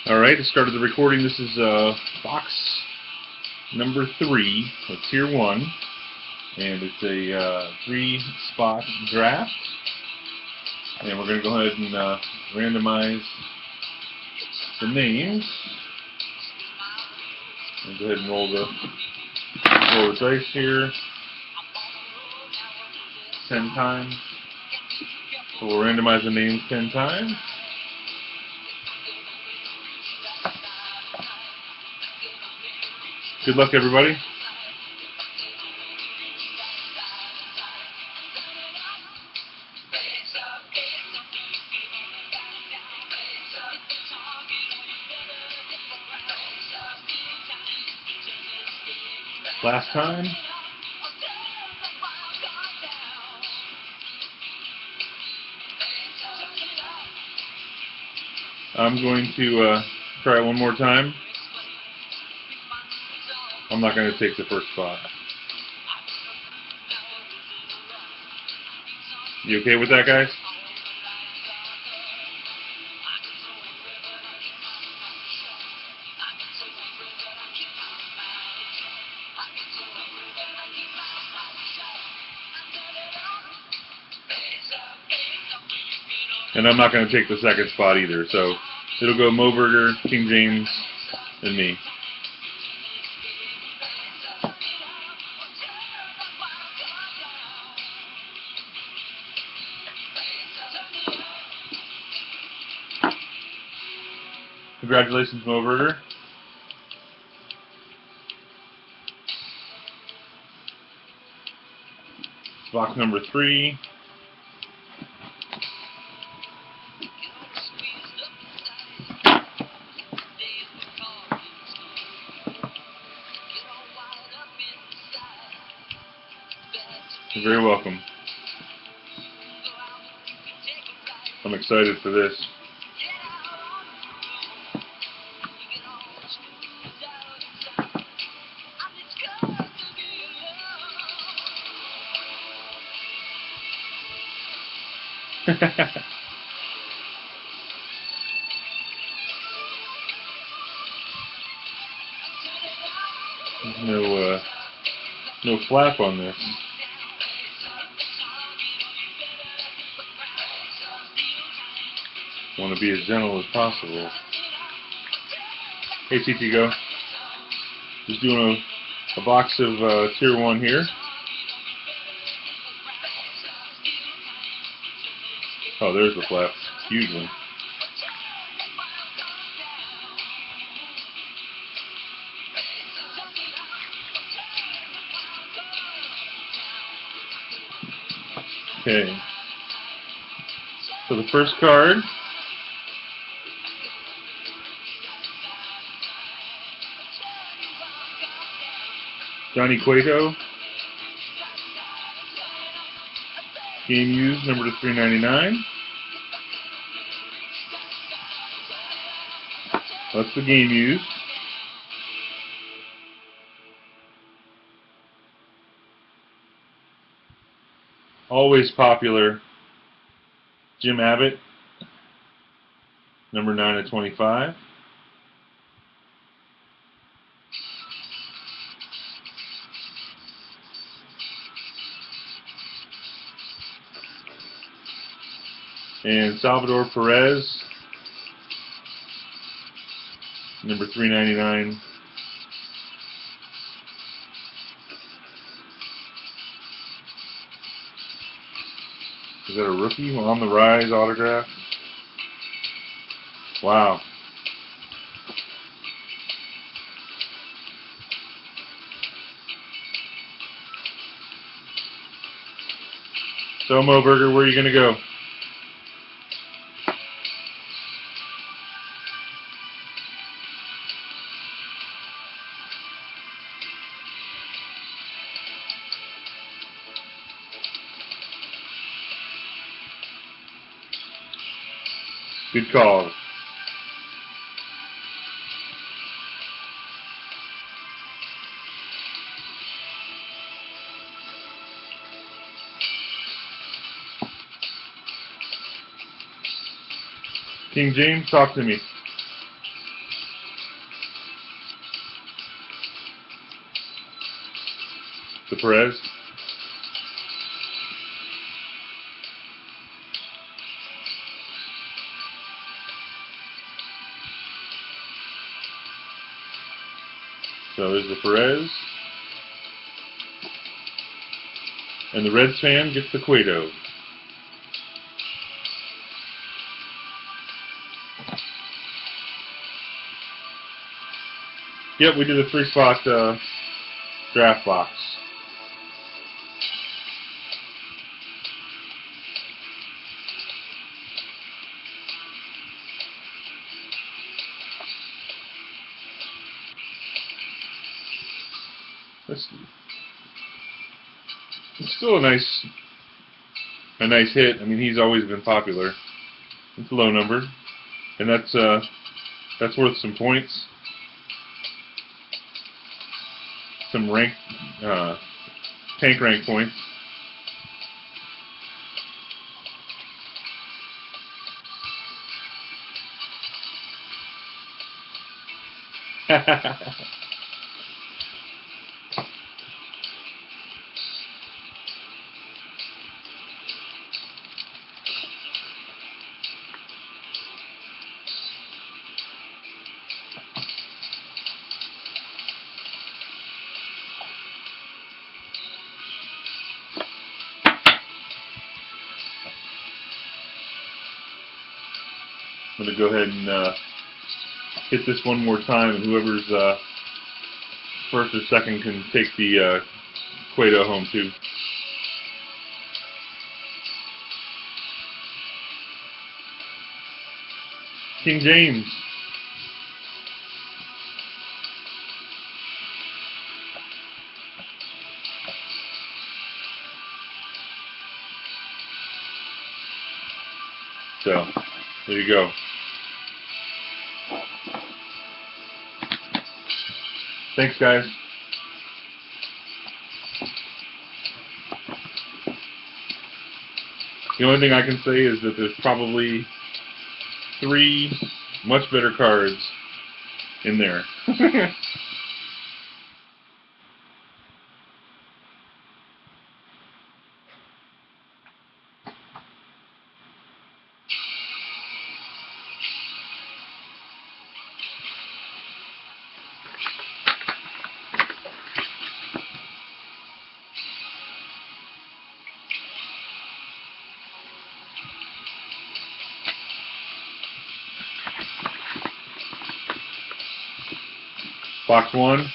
Alright, I started the recording. This is box number 3 of Tier 1, and it's a 3-spot draft. And we're going to go ahead and randomize the names. And go ahead and roll the dice here 10 times. So we'll randomize the names 10 times. Good luck, everybody. Last time. I'm going to try it one more time. I'm not going to take the first spot. You okay with that, guys? And I'm not going to take the second spot either, so it'll go Mo Burger, King James, and me. Congratulations, Mo Burger. It's box number 3. You're very welcome. I'm excited for this. No flap on this. Want to be as gentle as possible. Hey, CT Go. Just doing a box of Tier 1 here. Oh, there's the flap. Huge one. Okay. So the first card . Johnny Cueto. Game used, number to 399. That's the game used. Always popular, Jim Abbott, number 9 of 25. And Salvador Perez, number 399. Is that a rookie on the rise autograph? Wow. So, Mo Burger, where are you going to go? Good call. King James, talk to me. Perez. So there's the Perez. And the Reds fan gets the Cueto. Yep, we did a 3-spot draft box. It's still a nice hit. I mean, he's always been popular. It's a low number, and that's worth some points, some rank, tank rank points. I'm going to go ahead and hit this one more time, and whoever's first or second can take the Cueto home too. King James. So, there you go. Thanks, guys. The only thing I can say is that there's probably 3 much better cards in there. Box 1.